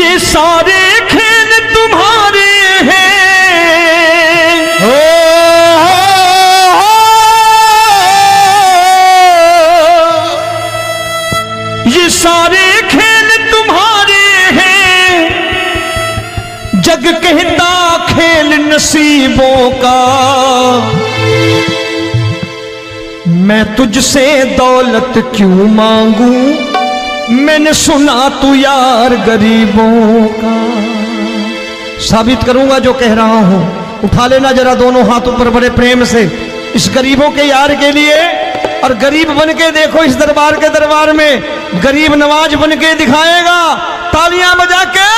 ये सारे खेल तुम्हारे हैं, ये सारे खेल तुम्हारे हैं, जग कहता खेल नसीबों का। मैं तुझसे दौलत क्यों मांगू, मैंने सुना तू यार गरीबों का। साबित करूंगा जो कह रहा हूं। उठा लेना जरा दोनों हाथ ऊपर बड़े प्रेम से इस गरीबों के यार के लिए, और गरीब बन के देखो इस दरबार के दरबार में गरीब नवाज बन के दिखाएगा, तालियां बजा के।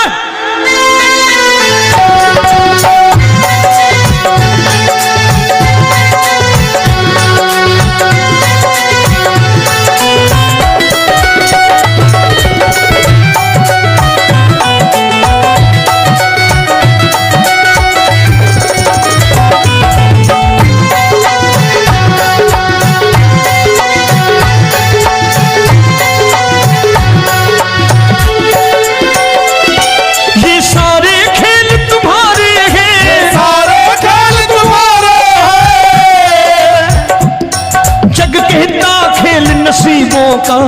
नसीबों का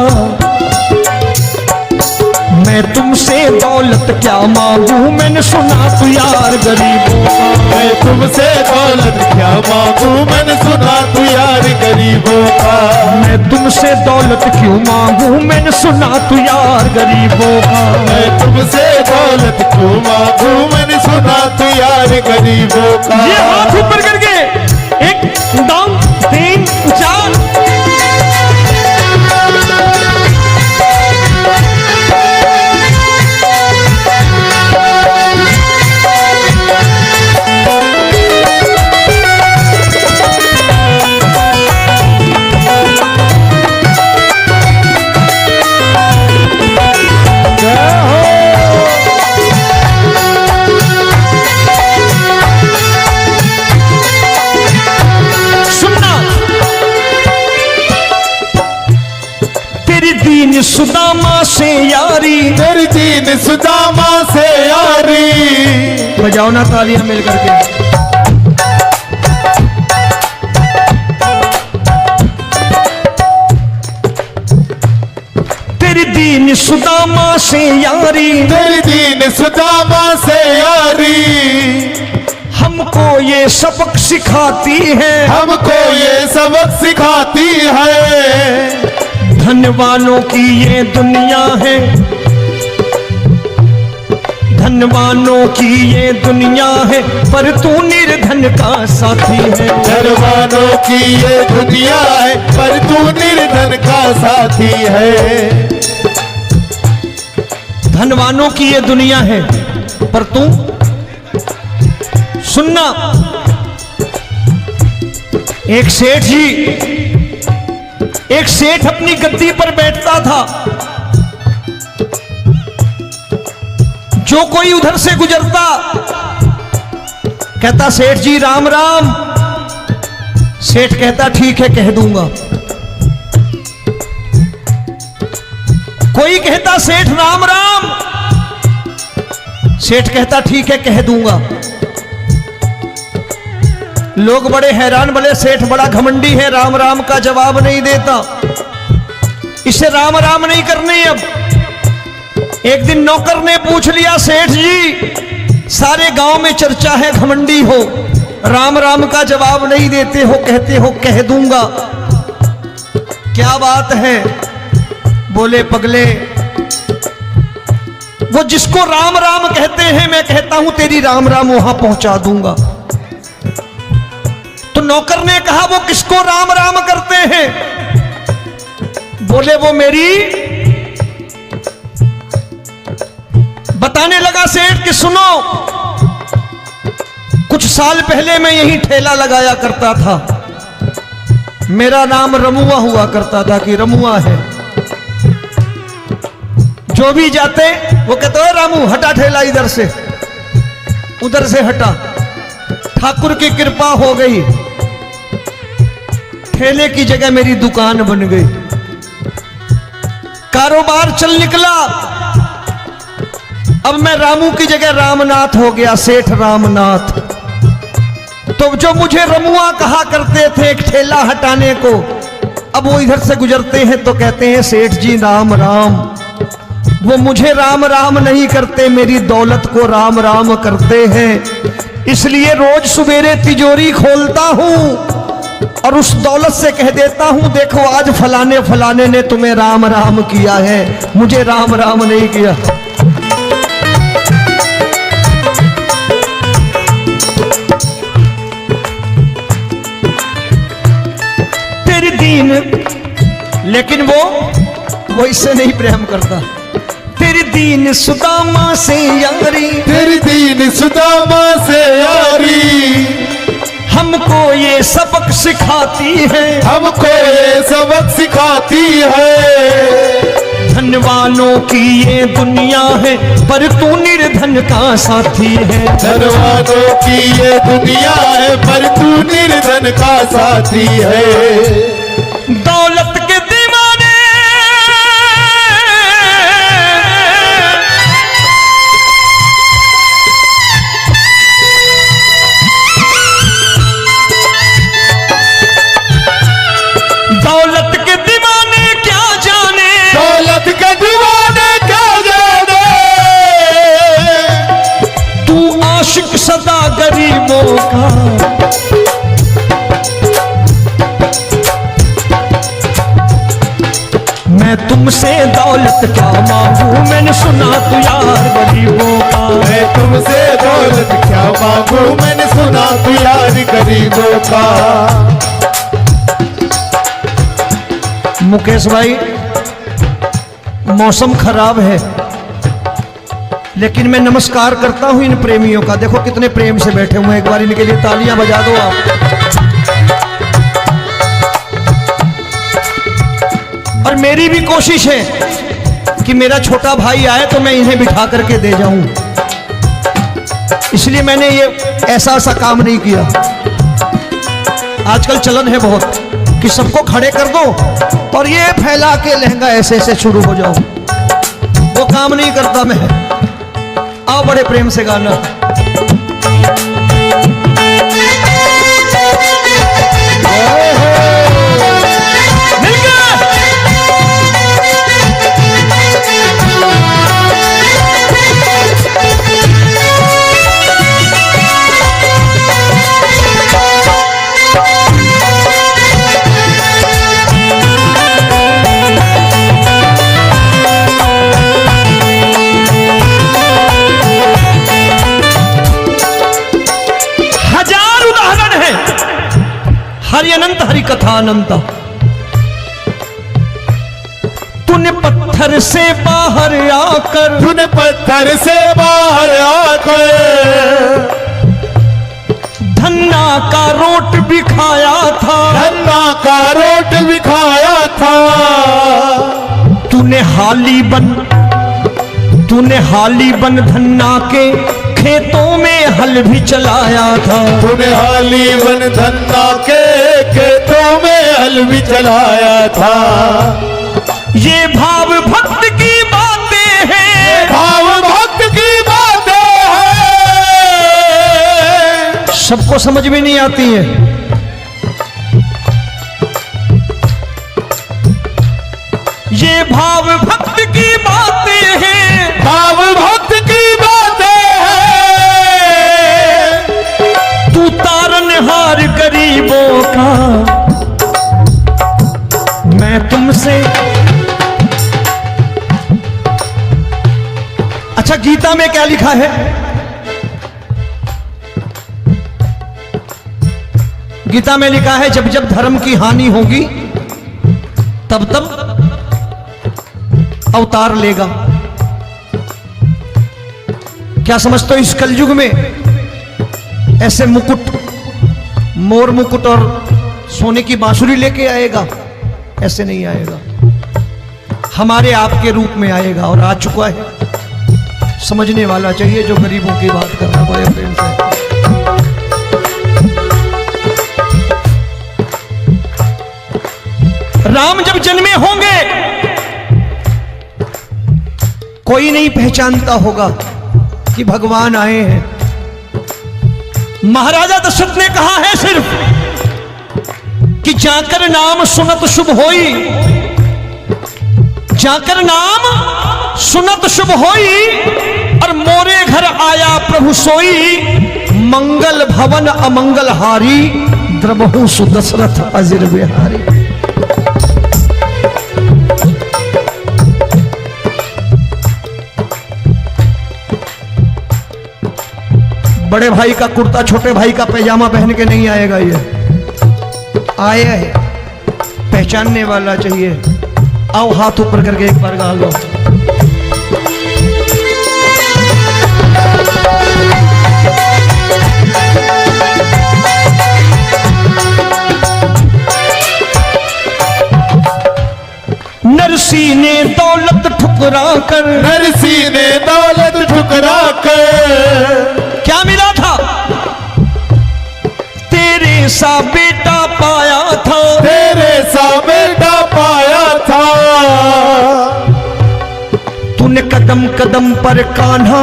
मैं तुमसे दौलत क्या मांगू, मैंने सुना तू यार गरीबों का। मैं तुमसे दौलत क्या मांगू, मैंने सुना तू यार गरीबों का। मैं तुमसे दौलत क्यों मांगू, मैंने सुना तू यार गरीबों का। मैं तुमसे दौलत क्यों मांगू, मैंने सुना तू यार गरीबों का। ये हाथ ऊपर करके 1 2 3 4 सुदामा से यारी, तेरी दीन सुदामा से यारी। बजाओ ना तालियां मिल करके। तेरी दीन सुदामा से यारी, तेरी दीन सुदामा से यारी। हमको ये सबक सिखाती है, हमको ये सबक सिखाती है। धनवानों की ये दुनिया है, धनवानों की ये दुनिया है, पर तू निर्धन का साथी है। धनवानों की ये दुनिया है, पर तू निर्धन का साथी है। धनवानों की ये दुनिया है, पर तू सुनना। एक सेठ अपनी गद्दी पर बैठता था। जो कोई उधर से गुजरता कहता सेठ जी राम राम। सेठ कहता ठीक है कह दूंगा। कोई कहता सेठ राम राम। सेठ कहता ठीक है कह दूंगा। लोग बड़े हैरान, बोले सेठ बड़ा घमंडी है, राम राम का जवाब नहीं देता, इसे राम राम नहीं करनी। अब एक दिन नौकर ने पूछ लिया सेठ जी सारे गांव में चर्चा है घमंडी हो, राम राम का जवाब नहीं देते हो, कहते हो कह दूंगा, क्या बात है? बोले पगले वो जिसको राम राम कहते हैं मैं कहता हूं तेरी राम राम वहां पहुंचा दूंगा। तो नौकर ने कहा वो किसको राम राम करते हैं? बोले वो मेरी। बताने लगा सेठ कि सुनो, कुछ साल पहले मैं यही ठेला लगाया करता था, मेरा नाम रमुआ हुआ करता था कि रमुआ है। जो भी जाते वो कहते हो रामू हटा ठेला इधर से, उधर से हटा। ठाकुर की कृपा हो गई, ठेले की जगह मेरी दुकान बन गई, कारोबार चल निकला। अब मैं रामू की जगह रामनाथ हो गया, सेठ रामनाथ। तो जो मुझे रमुआ कहा करते थे एक ठेला हटाने को, अब वो इधर से गुजरते हैं तो कहते हैं सेठ जी राम राम। वो मुझे राम राम नहीं करते, मेरी दौलत को राम राम करते हैं। इसलिए रोज सवेरे तिजोरी खोलता हूं और उस दौलत से कह देता हूं देखो आज फलाने फलाने ने तुम्हें राम राम किया है, मुझे राम राम नहीं किया। तेरी दीन, लेकिन वो इससे नहीं प्रेम करता। तेरी दीन सुदामा से यारी, तेरी दीन सुदामा से यारी हमको ये सबक सिखाती है, हमको ये सबक सिखाती है। धन वालों की ये दुनिया है पर तू निर्धन का साथी है। धन वालों की ये दुनिया है पर तू निर्धन का साथी है। दौलत के दीवाने दौलत के दीवाने क्या जाने, दौलत के दीवाने क्या जाने। तू आशिक सदा गरीबों का। मैं तुमसे दौलत क्या मांगू, मैंने सुना तू यार गरीबों का। मैं तुमसे दौलत क्या मांगू, मैंने सुना तू यार गरीबों का। मुकेश भाई मौसम खराब है, लेकिन मैं नमस्कार करता हूं इन प्रेमियों का। देखो कितने प्रेम से बैठे हुए हैं, एक बार इनके लिए तालियां बजा दो आप। और मेरी भी कोशिश है कि मेरा छोटा भाई आए तो मैं इन्हें बिठा करके दे जाऊं, इसलिए मैंने ये ऐसा काम नहीं किया। आजकल चलन है बहुत कि सबको खड़े कर दो और ये फैला के लहंगा ऐसे ऐसे शुरू हो जाओ, वो काम नहीं करता मैं। आओ बड़े प्रेम से गाना। हरि अनंत हरि कथा अनंत। तूने पत्थर से बाहर आकर, तूने पत्थर से बाहर आकर धन्ना का रोट भी खाया था, धन्ना का रोट भी खाया था। तूने हाली बन धन्ना के खेतों में हल भी चलाया था। तूने हाली बन धन्ना के खेतों में हल भी चलाया था। ये भाव भक्त की बातें हैं, भाव भक्त की बातें हैं, सबको समझ में नहीं आती है। ये भाव भक्त की बातें हैं, भाव भक्त की बातें हैं। तू तारनहार गरीबों का, मैं तुमसे। अच्छा गीता में क्या लिखा है? गीता में लिखा है जब जब धर्म की हानि होगी तब तब अवतार लेगा। क्या समझते हो इस कलयुग में ऐसे मुकुट, मोर मुकुट और सोने की बांसुरी लेके आएगा? ऐसे नहीं आएगा, हमारे आपके रूप में आएगा और आ चुका है। समझने वाला चाहिए जो गरीबों की बात कर रहा बड़े प्रेम से। राम जब जन्मे होंगे कोई नहीं पहचानता होगा, कि भगवान आए हैं। महाराजा दशरथ ने कहा है सिर्फ कि जाकर नाम सुनत शुभ होई, जाकर नाम सुनत शुभ होई, और मोरे घर आया प्रभु सोई, मंगल भवन अमंगल हारी, द्रबहु सुदशरथ अजिर बिहारी। बड़े भाई का कुर्ता छोटे भाई का पैजामा पहन के नहीं आएगा, ये आया है पहचानने वाला चाहिए। आओ हाथ ऊपर करके एक बार गा लो। नरसी ने दौलत ठुकरा कर, नरसी ने दौलत ठुकरा कर, क्या मिला था? तेरे सा बेटा पाया था, तेरे सा बेटा पाया था। तूने कदम कदम पर कान्हा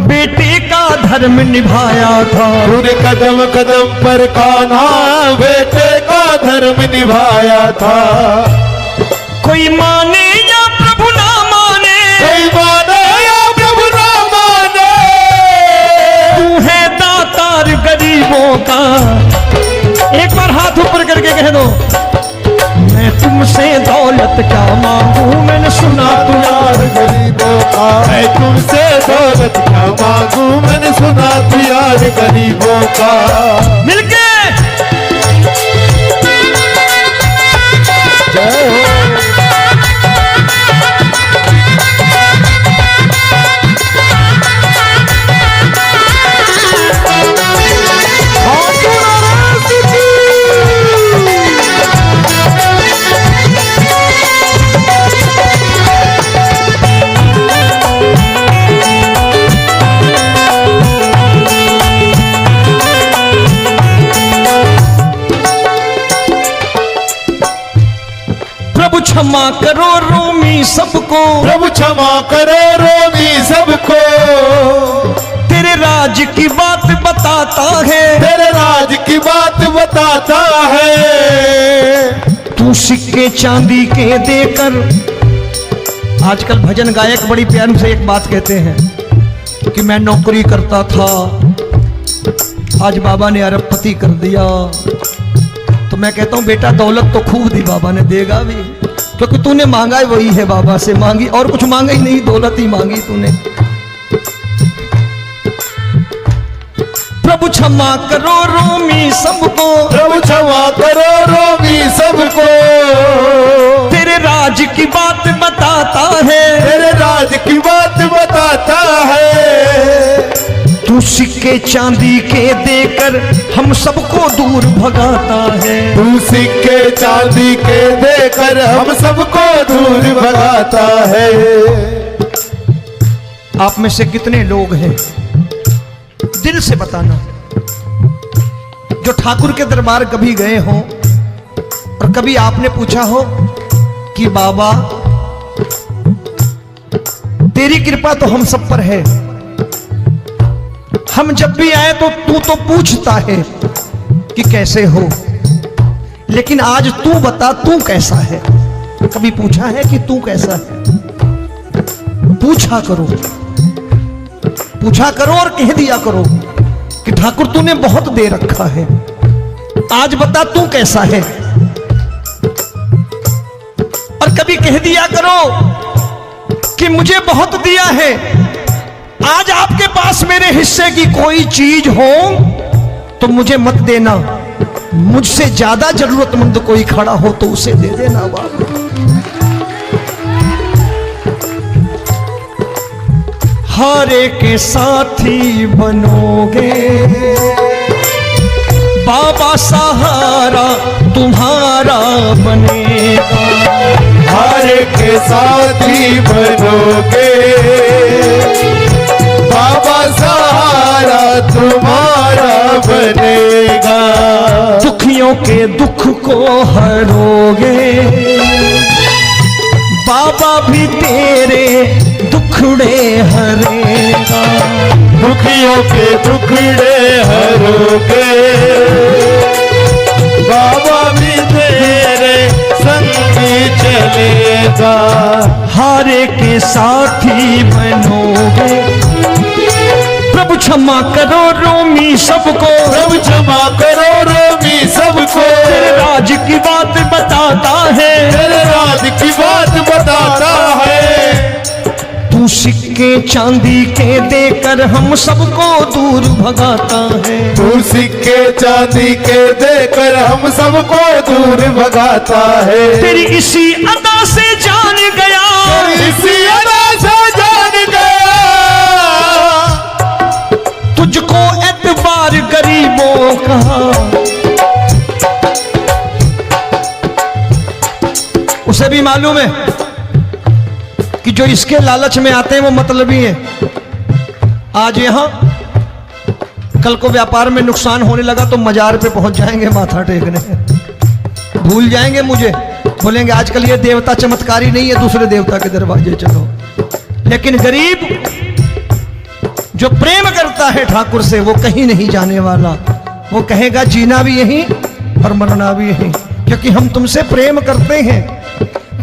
बेटे का धर्म निभाया था, तूने कदम कदम पर कान्हा बेटे का धर्म निभाया था। कोई माने या प्रभु ना माने, कोई माने या प्रभु ना माने, तू है दातार गरीबों का। एक बार हाथ ऊपर करके कह दो, मैं तुमसे दौलत क्या मांगू, मैंने सुना तू यार गरीबों का। मैं तुमसे दौलत क्या मांगू, मैंने सुना तू यार गरीबों का। मिलके जय हो। क्षमा करो रोमी सबको, प्रभु क्षमा करो रोमी सबको। तेरे राज की बात बताता है, तेरे राज की बात बताता है। तू सिक्के चांदी के देकर, आजकल भजन गायक बड़ी प्यार से एक बात कहते हैं कि मैं नौकरी करता था, आज बाबा ने अरबपति कर दिया। तो मैं कहता हूं बेटा दौलत तो खूब दी बाबा ने, देगा भी, क्योंकि तूने मांगा ही वही है, बाबा से मांगी और कुछ मांगा ही नहीं, दौलत ही मांगी तूने। प्रभु क्षमा करो रोमी सबको, प्रभु क्षमा करो रोमी सबको। तेरे राज की बात बताता है, तेरे राज की बात बताता है। तू सिक्के चांदी के देकर हम सबको दूर भगाता है, तू सिक्के चांदी के देकर हम सबको दूर भगाता है। आप में से कितने लोग हैं, दिल से बताना, जो ठाकुर के दरबार कभी गए हो और कभी आपने पूछा हो कि बाबा तेरी कृपा तो हम सब पर है, हम जब भी आए तो तू तो पूछता है कि कैसे हो, लेकिन आज तू बता तू कैसा है। कभी पूछा है कि तू कैसा है? पूछा करो, पूछा करो और कह दिया करो कि ठाकुर तूने बहुत दे रखा है, आज बता तू कैसा है। और कभी कह दिया करो कि मुझे बहुत दिया है, आज आपके पास मेरे हिस्से की कोई चीज हो तो मुझे मत देना, मुझसे ज्यादा जरूरतमंद कोई खड़ा हो तो उसे दे देना बाबा। हारे के साथी बनोगे बाबा, सहारा तुम्हारा बनेगा। हारे के साथी बनोगे बाबा, सहारा तुम्हारा बनेगा। दुखियों के दुख को हरोगे बाबा, भी तेरे दुख दुखड़े हरेगा। दुखियों के दुखड़े हरोगे, बाबा भी तेरे संगी चलेगा। हारे के साथी बनोगे, प्रभु क्षमा करो रोमी सबको, प्रभु क्षमा करो रोमी सबको। तेरे राज की बात बताता है, तेरे राज की बात बताता है। तू सिक्के चांदी के देकर हम सबको दूर भगाता है। तू सिक्के चांदी के देकर हम सबको दूर भगाता है। तेरी इसी अदा से जान गया, तेरी इसी अदा से जान गया। तुझको एतबार गरीबों का, उसे भी मालूम है कि जो इसके लालच में आते हैं वो मतलबी हैं। आज यहां कल को व्यापार में नुकसान होने लगा तो मजार पे पहुंच जाएंगे माथा टेकने, भूल जाएंगे मुझे, बोलेंगे आजकल ये देवता चमत्कारी नहीं है, दूसरे देवता के दरवाजे चलो। लेकिन गरीब जो प्रेम करता है ठाकुर से वो कहीं नहीं जाने वाला, वो कहेगा जीना भी यहीं और मरना भी यहीं, क्योंकि हम तुमसे प्रेम करते हैं।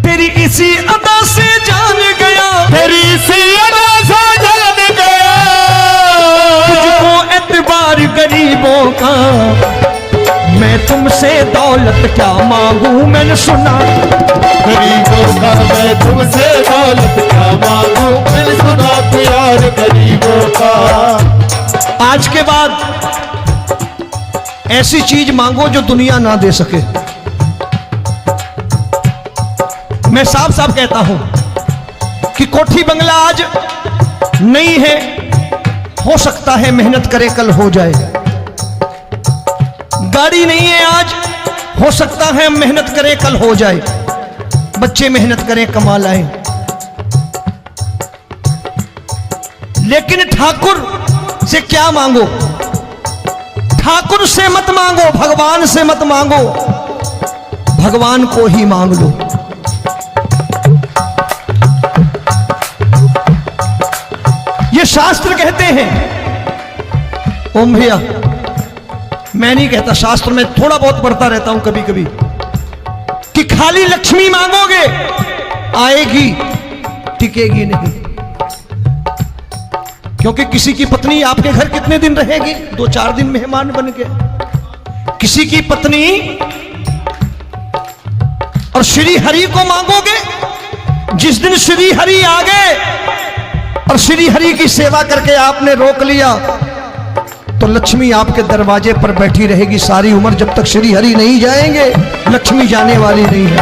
तेरी इसी अदा से जान गया, तेरी इसी अदा से जान गया। तुझको एतबार गरीबों का, मैं तुमसे दौलत क्या मांगू, मैंने सुना गरीबों का मैं तुमसे दौलत क्या मांगू, मैंने सुना प्यार गरीबों का। आज के बाद ऐसी चीज मांगो जो दुनिया ना दे सके। मैं साफ साफ कहता हूं कि कोठी बंगला आज नहीं है, हो सकता है मेहनत करे कल हो जाए। गाड़ी नहीं है आज, हो सकता है मेहनत करें कल हो जाए। बच्चे मेहनत करें कमा लाएं, लेकिन ठाकुर से क्या मांगो? ठाकुर से मत मांगो, भगवान से मत मांगो, भगवान को ही मांग लो। ये शास्त्र कहते हैं, ओम भैया मैं नहीं कहता, शास्त्र में थोड़ा बहुत पढ़ता रहता हूं कभी कभी, कि खाली लक्ष्मी मांगोगे आएगी, टिकेगी नहीं। क्योंकि किसी की पत्नी आपके घर कितने दिन रहेगी? 2-4 दिन मेहमान बन के। किसी की पत्नी और श्री हरि को मांगोगे, जिस दिन श्री हरि आ गए और श्री हरि की सेवा करके आपने रोक लिया तो लक्ष्मी आपके दरवाजे पर बैठी रहेगी सारी उम्र, जब तक श्री हरि नहीं जाएंगे लक्ष्मी जाने वाली नहीं है।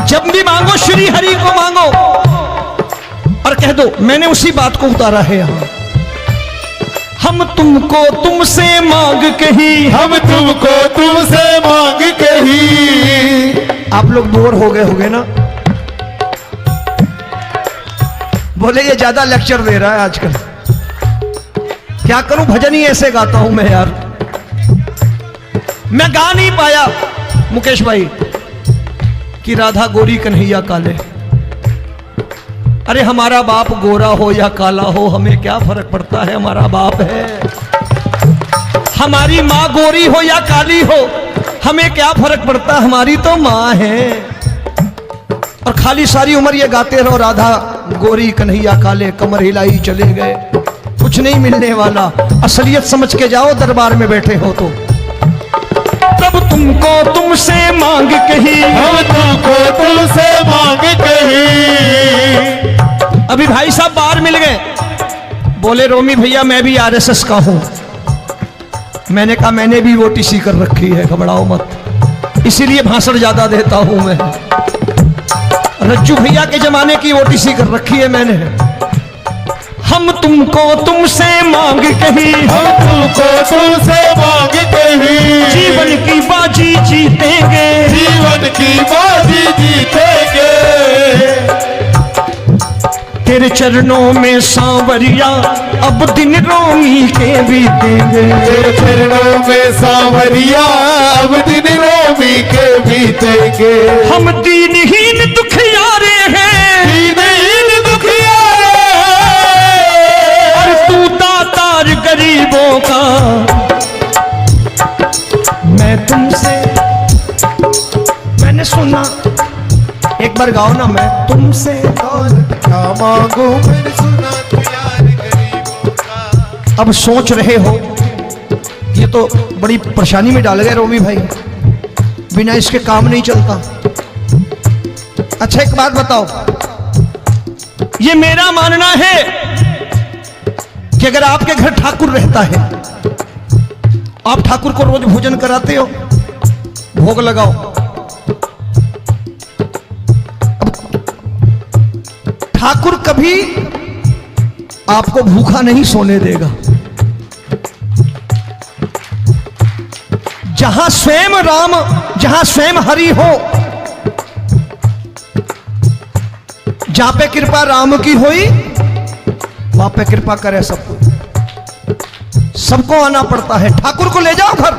जब भी मांगो श्री हरि को मांगो और कह दो मैंने उसी बात को उतारा है यहां, हम तुमको तुमसे मांग कही, हम तुमको तुमसे मांग कही। आप लोग बोर हो गए होंगे ना, बोले ये ज्यादा लेक्चर दे रहा है आजकल। क्या करूं, भजन ही ऐसे गाता हूं मैं यार। मैं गा नहीं पाया मुकेश भाई कि राधा गोरी कन्हैया काले। अरे हमारा बाप गोरा हो या काला हो हमें क्या फर्क पड़ता है, हमारा बाप है। हमारी माँ गोरी हो या काली हो हमें क्या फर्क पड़ता, हमारी तो माँ है। और खाली सारी उम्र ये गाते रहो राधा गोरी कन्हैया काले, कमर हिलाई चले गए, कुछ नहीं मिलने वाला। असलियत समझ के जाओ दरबार में बैठे हो तो। तब तुमको तुमसे मांग कही, हम तुमको तुमसे मांग कही। अभी भाई साहब बाहर मिल गए, बोले रोमी भैया मैं भी आरएसएस का हूं। मैंने कहा मैंने भी ओटीसी कर रखी है, घबराओ मत, इसीलिए भाषण ज्यादा देता हूं मैं। रज्जू भैया के जमाने की ओटीसी कर रखी है मैंने। हम तुमको तुमसे मांग कही, हम तुमको तुमसे मांग कही। जीवन की बाजी जीतेंगे, जीवन की बाजी जीतेंगे। तेरे चरणों में सांवरिया अब दिन रोमी के बीतेंगे। तेरे चरणों में सांवरिया अब दिन रोमी के बीतेंगे। हम दीनहीन दुखियारे हैं, बार गाओ ना, मैं तुमसे दौलत क्या मांगू मैंने सुना तू यार गरीबों का। अब सोच रहे हो ये तो बड़ी परेशानी में डाल गए रोमी भाई, बिना इसके काम नहीं चलता। अच्छा एक बात बताओ, ये मेरा मानना है कि अगर आपके घर ठाकुर रहता है, आप ठाकुर को रोज भोजन कराते हो, भोग लगाओ, अब ठाकुर कभी आपको भूखा नहीं सोने देगा। जहां स्वयं राम, जहां स्वयं हरि हो, जहां पे कृपा राम की हुई वहां पे कृपा करे सबको, सबको आना पड़ता है। ठाकुर को ले जाओ घर।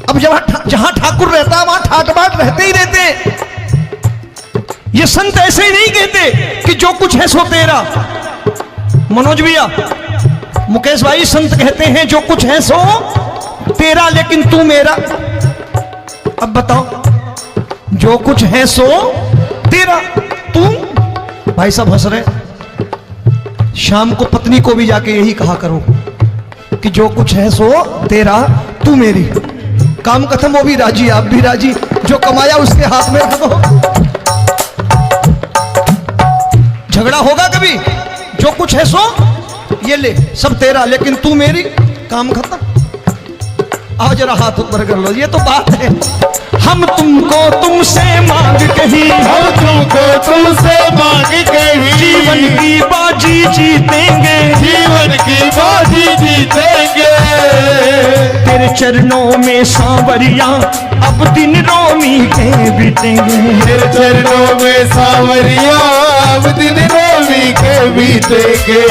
अब जहां ठाकुर रहता है वहां ठाट बाट रहते ही रहते। ये संत ऐसे ही नहीं कहते कि जो कुछ है सो तेरा। मनोज भैया, मुकेश भाई, संत कहते हैं जो कुछ है सो तेरा लेकिन तू मेरा। अब बताओ, जो कुछ है सो तेरा, तू। भाई साहब हंस रहे। शाम को पत्नी को भी जाके यही कहा करो कि जो कुछ है सो तेरा, तू मेरी। काम खत्म, वो भी राजी, आप भी राजी, जो कमाया उसके हाथ में रख दो। झगड़ा होगा कभी? जो कुछ है सो ये ले, सब तेरा लेकिन तू मेरी, काम खत्म। आओ जरा हाथ ऊपर कर लो, ये तो बात है। हम तुमको तुमसे मांग कहीं, हम तुमको तुमसे मांग कहीं, जीवन की बाजी जीतेंगे, जीवन की बाजी जीतेंगे। तेरे चरणों में सांवरिया अब दिन रोमी के बीतेंगे, तेरे चरणों में सांवरिया अब दिन रोमी के बीतेंगे।